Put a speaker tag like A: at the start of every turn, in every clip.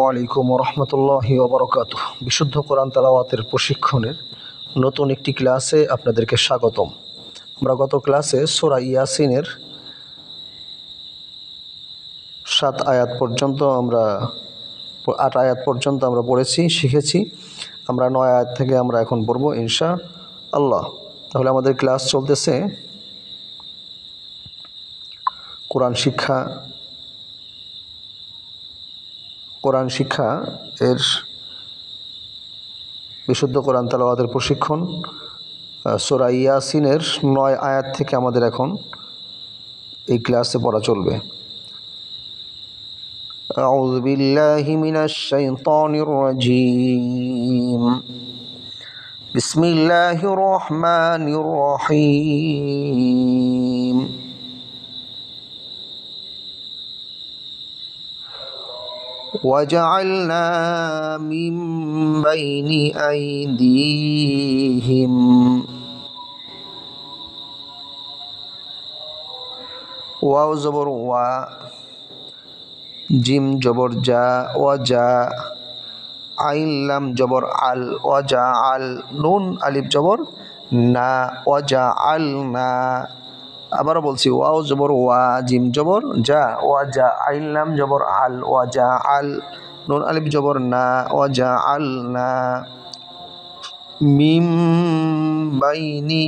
A: ওয়ালাইকুম রহমতুল্লাহি ওবরাকাতুহ। বিশুদ্ধ কোরআন তেলাওয়াতের প্রশিক্ষণের নতুন একটি ক্লাসে আপনাদেরকে স্বাগতম। আমরা গত ক্লাসে সূরা ইয়াসিনের 7 আয়াত পর্যন্ত 8 আয়াত পর্যন্ত আমরা পড়েছি, শিখেছি। আমরা 9 আয়াত থেকে আমরা এখন পড়ব ইনশাআল্লাহ। তাহলে আমাদের ক্লাস চলতেছে কোরআন শিক্ষা এর বিশুদ্ধ কোরআন তেলাওয়াতের প্রশিক্ষণ। সূরা ইয়াসিনের 9 আয়াত থেকে আমাদের এখন এই ক্লাসে পড়া চলবে। আউযু বিল্লাহি মিনাশ শাইতানির রাজীম। বিসমিল্লাহির রহমানির রহিম। وجعلنا من بين أيديهم ওয়াও জবর ওয়া, জিম জবর জা, ওয়াজা, আইন লাম জবর আল, ওয়াজা আল, নুন আলিফ জবর না, ওয়াজা আল না। আবারও বলছি, ওয়াও জবর ওয়া, জিম জবর যা, ওয়াজা, আইন লাম জবর আল, ওয়াজা আল, নুন আলিফ জবর না, ওয়াজা আল না। মিম বাইনি,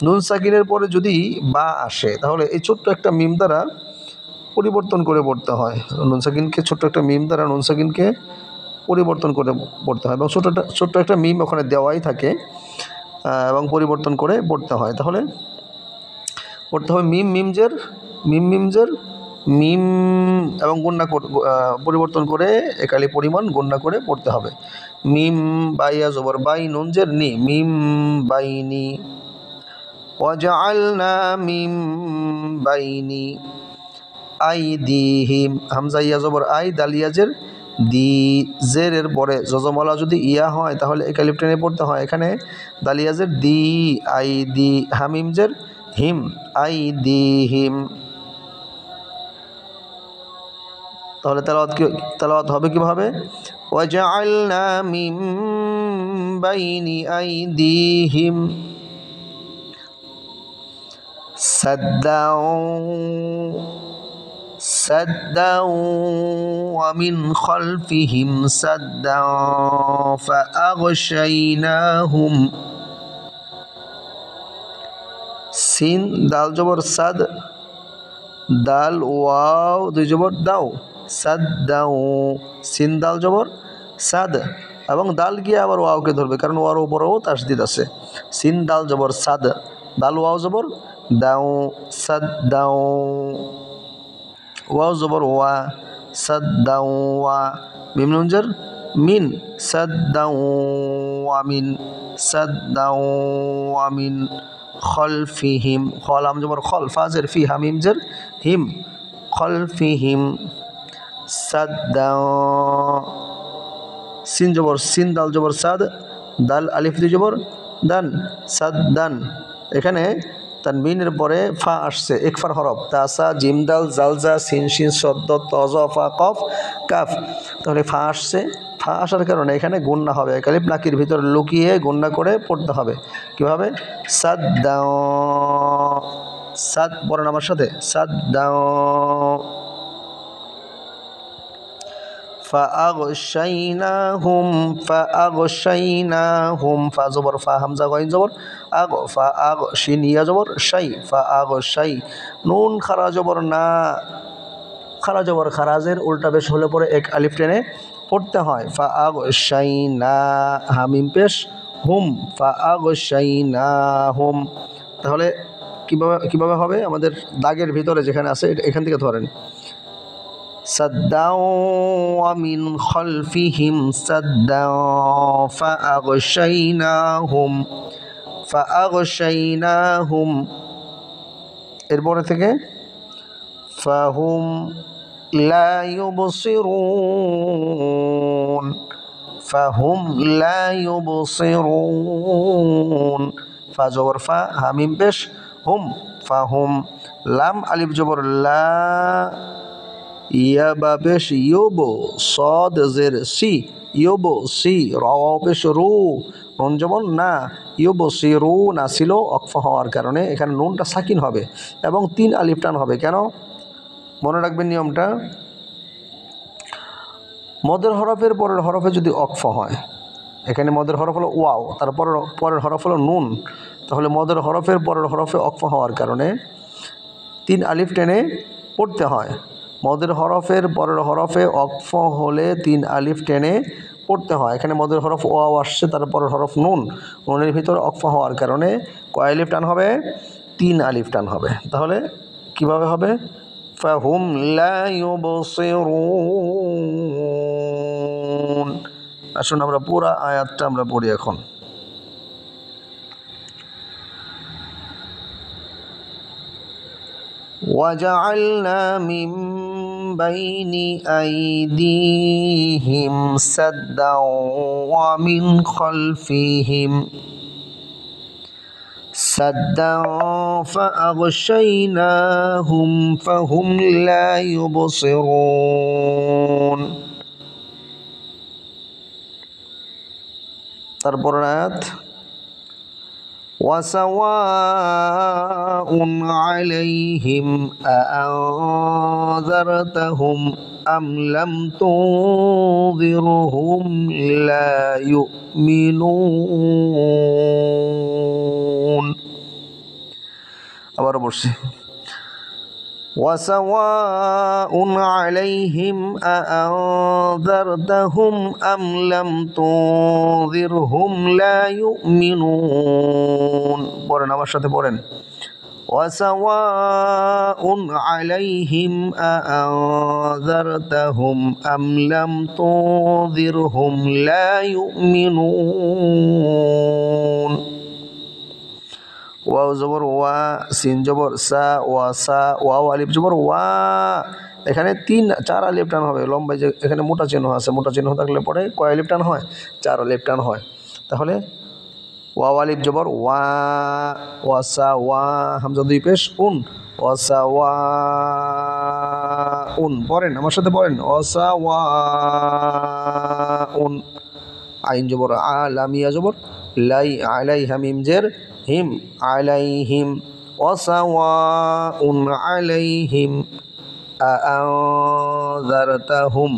A: নুন সাকিনের পরে যদি বা আসে তাহলে এই ছোট্ট একটা মিম দ্বারা পরিবর্তন করে পড়তে হয়। নুন সাকিনকে ছোট্ট একটা মিম দ্বারা নুন সাকিনকে পরিবর্তন করে পড়তে হয়, এবং ছোট্ট একটা মিম ওখানে দেওয়াই থাকে এবং পরিবর্তন করে পড়তে হয়। তাহলে পড়তে হবে মিম মিমজের, মিম, এবং গুণনা পরিবর্তন করে একালি পরিমাণ গুণনা করে পড়তে হবে। মিম বাইয়া জবর বাই, নুনজের নি, মিম বাইনি। ওয়াজআলনা মিম বাইনি আইদিহিম, হামজা ইয়া জবর আই, দালিয়াজের দি, জেরের পরে জজমলা যদি ইয়া হয় তাহলে একালিফ টেনে পড়তে হয়। এখানে দালিয়াজের দি, আই দি, হামিমজের হিম, আই দি হিম। তাহলে তেলাওয়াত হবে কিভাবে? ওয়াজআলনা মিম বাইনি আইদিহিম সাদ্দাও ওয়া মিন খালফিহিম সাদ্দাও ফাআগশাইনাহুম। সিন দাল জবর সাদ, দাল ওয়াও দুই জবর দাও, সাদ্দাও, সিন দাল জবর সাদ, এবং দাল গিয়ে আবার ওয়াওকে ধরবে কারণ ওয়ার উপরেও তাসদিদ আছে। সিন দাল জবর সাদ, দাল ওয়াও জবর দাও, সাদ্দাও, ওয়াও জবর ওয়া, সাদ্দাও ওয়া, মিম নুনজের মিন, সাদ্দাও ওয়া মিন, সাদ্দাও ওয়া মিন খলফিহিম, খলাম জবর খল, ফাজের ফি, হামিম জের হিম, খলফিহিম সাদ্দাও। সিন জবর সিন, দাল জবর সাদ, দাল আলিফ দি জবর দান, সাদ্দান। এখানে তানবিনের পরে ফা আসছে, একফার হরফ, তাসা জিম দাল জালজা সিন শিন সদ্দ তজ ফা কফ কাফ। তাহলে ফা আসছে, ফা আসার কারণে এখানে গুণনা হবে, একালিফ নাকির ভিতর লুকিয়ে গুণনা করে পড়তে হবে। কীভাবে? সাদ্দাও, সাদ পড়েন আমার সাথে, সাদ্দাও। ফাআগশাইনাহুম, ফাআগশাইনাহুম, ফা জবর ফা, হামজা গইন জবর আগ, ফাআগ, শিন ইয়া জবর শাই, ফাআগশাই, নুন খারা জবর না, খারা জবর খারাজের উল্টা পেশ হলে পরে এক আলিফ টেনে পড়তে হয়। ফাআগশাইনা, হামিম পেশ হুম, ফাআগশাইনাহুম। তাহলে কিভাবে হবে? আমাদের দাগের ভিতরে যেখানে আছে এখান থেকে ধরেন, সাদ্দাও ওয়া মিন খালফিহিম সাদ্দাও ফাআগশাইনাহুম, ফাআগশাইনাহুম। এরপরে থেকে ফাহুম লা ইউবসিরুন, ফাহুম লা ইউবসিরুন, ফা জবর ফা, হামিম পেশ হুম, ফাহুম, লাম আলিফ জবর লা, ইয়া বা পেশ ইয়োবো, সদ জের সি, ইয়োবো সি, র পেশ রু, নুন যেমন না, ইয়োবো সি রু না ছিল অক্ফ হওয়ার কারণে এখানে নুনটা সাকিন হবে এবং 3 আলিফ টান হবে। কেন? মনে রাখবেন নিয়মটা, মদের হরফের পরের হরফে যদি অক্ফ হয়, এখানে মদের হরফ হলো ওয়াও, তারপর পরের হরফ হলো নুন, তাহলে মদের হরফের পরের হরফে অক্ফ হওয়ার কারণে 3 আলিফ টেনে পড়তে হয়। মদের হরফের পরের হরফে অক্ফ হলে 3 আলিফ টেনে পড়তে হয়। এখানে মদের হরফ ওয়াও আসছে, তারপরের হরফ নুন, নুনের ভিতরে অক্ফ হওয়ার কারণে কয় আলিফ টান হবে? 3 আলিফ টান হবে। তাহলে কিভাবে হবে? ফাহুম লা ইউবসিরুন। আসুন আমরা পুরা আয়াতটা আমরা পড়ি এখন। وجعلنا من بين أيديهم سدا ومن خلفهم سدا فأغشيناهم فهم لا يبصرون। তারপর আয়াত وسواء عليهم أأنذرتهم أم لم تنذرهم لا يؤمنون। আবার বলছি وسواء عليهم أأنذرتهم أم لم تنذرهم لا يؤمنون। পড়েন, আমার সাথে পড়েন। وسواء عليهم أأنذرتهم أم لم تنذرهم لا يؤمنون। ওয়াও জবর ওয়া, সিন জবর সা, ওয়া সা, ওয়াও আলিফ জবর ওয়া। এখানে 4 আলিফ টান হবে। লম্বায় যে এখানে মোটা চিহ্ন আছে, মোটা চিহ্ন থাকলে পরে কয় আলিফ টান হয়? 4 আলিফ টান হয়। তাহলে ওয়াও আলিফ জবর ওয়া, ওয়া সা ওয়া, হামজা 2 পেশ উন, ওয়া সা ওয়া উন। পড়েন, আমার সাথে পড়েন। ওয়া সা ওয়া উন। আইন জবর আ, লাম ইয়া জবর লাই, আলাই হামিম জের হিম, আলাইহিম। ওয়াসাওয়াউন আলাইহিম আআযারতাহুম।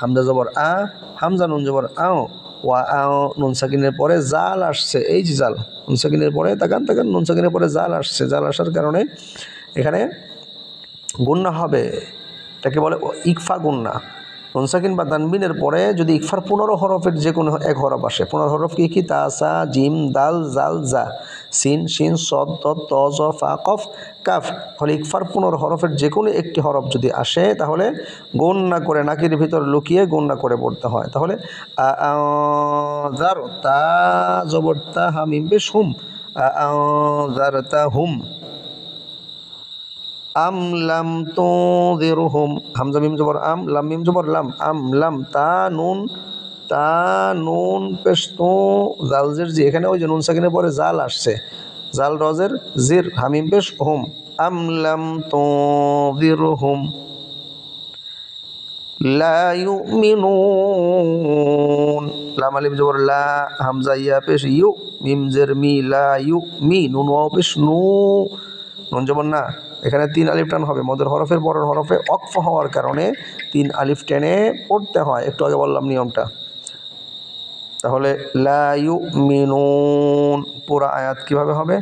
A: হামজা জবর আ, হামজা নুন জবর আও, ওয়া আও, নুন সাকিনের পরে জাল আসছে। এই যে জাল, নুন সাকিনের পরে তাকান তাকান, নুন সাকিনের পরে জাল আসছে। জাল আসার কারণে এখানে গুন্না হবে। এটাকে বলে ইকফা গুন্না। নুন সাকিন বা তানবিনের পরে যদি ইকফার 15 হরফের যে কোনো এক হরফ আসে, 15 হরফ কি কি? তা, সা, জিম, দাল, জাল, জা, সিন, শিন, সদ, ত, জ, ফা, কফ, কাফ। ফলে ইকফার 15 হরফের যে কোনো একটি হরফ যদি আসে, তাহলে গুন্না করে নাকির ভিতর লুকিয়ে গুন্না করে পড়তে হয়। তাহলে আযার, তা জবর তা, হামিম পেশ হুম, আযারতাহুম। আম লাম তুযিরহুম, হামজা মিম জবর আম, লাম মিম জবর লাম, আম লাম, তা নুন পেশ তু, জাল জের জি। এখানে ওই যে নুন সাকিনের পরে জাল আসছে, জাল রজের জির, হামিম পেশ হুম। আম লাম তুযিরহুম লা ইউমিনুন। লাম আলিফ জবর লা, হামজা ইয়া পেশ ইউ, মিম জের মি, লা ইউ মি, নুন ওয়াও পেশ নু, নুন জবর না। এখানে 3 আলিফ টান হবে। মদের হরফের পরের হরফে অক্ফ হওয়ার কারণে 3 আলিফ টেনে পড়তে হয়। একটু আগে বললাম নিয়মটা। তাহলে লা ইউমিনুন পুরা আয়াত কিভাবে হবে?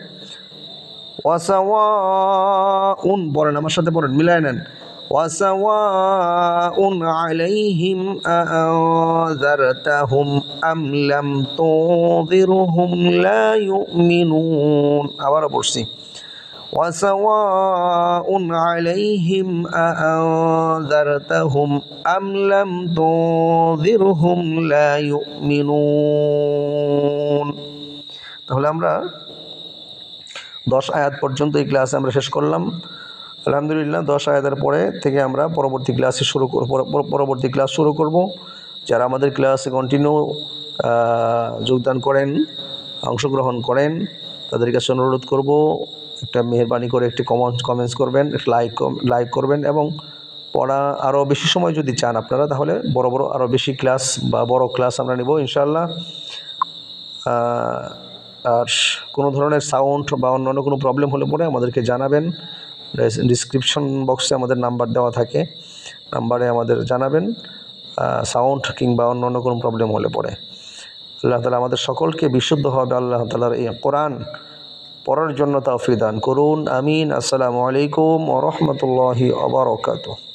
A: ওয়াসাওয়াউন, পড়েন, আমার সাথে পড়েন, মিলায় নেন। ওয়াসাওয়াউন আলাইহিম আআযারতাহুম আম লাম তুযিরহুম লা ইউমিনুন। আবারও পড়ছি। وسواء عليهم أأنذرتهم أم لم تنذرهم لا يؤمنون। তাহলে আমরা 10 আয়াত পর্যন্ত এই ক্লাসে আমরা শেষ করলাম। আলহামদুলিল্লাহ 10 আয়াতের পরে থেকে আমরা পরবর্তী ক্লাস শুরু করব। যারা আমাদের ক্লাসে কন্টিনিউ যোগদান করেন, অংশগ্রহণ করেন, তাদের কাছে অনুরোধ করব একটা মেহেরবানি করে একটি কমেন্টস করবেন, লাইক করবেন এবং পড়া আরও বেশি সময় যদি চান আপনারা, তাহলে বড় বড় আরও বেশি ক্লাস বা বড় ক্লাস আমরা নেব ইনশাআল্লাহ। আর কোনো ধরনের সাউন্ড বা অন্যান্য কোনো প্রবলেম হলে পরে আমাদেরকে জানাবেন। ডিসক্রিপশন বক্সে আমাদের নাম্বার দেওয়া থাকে, নাম্বারে আমাদের জানাবেন সাউন্ড কিংবা অন্যান্য কোনো প্রবলেম হলে পরে। আল্লাহ তাআলা আমাদের সকলকে বিশুদ্ধভাবে আল্লাহ তাআলার এই কোরআন পড়ার জন্য তৌফিক দান করুন। আমিন। আসসালামু আলাইকুম ওয়া রাহমাতুল্লাহি ওয়া বারাকাতুহু।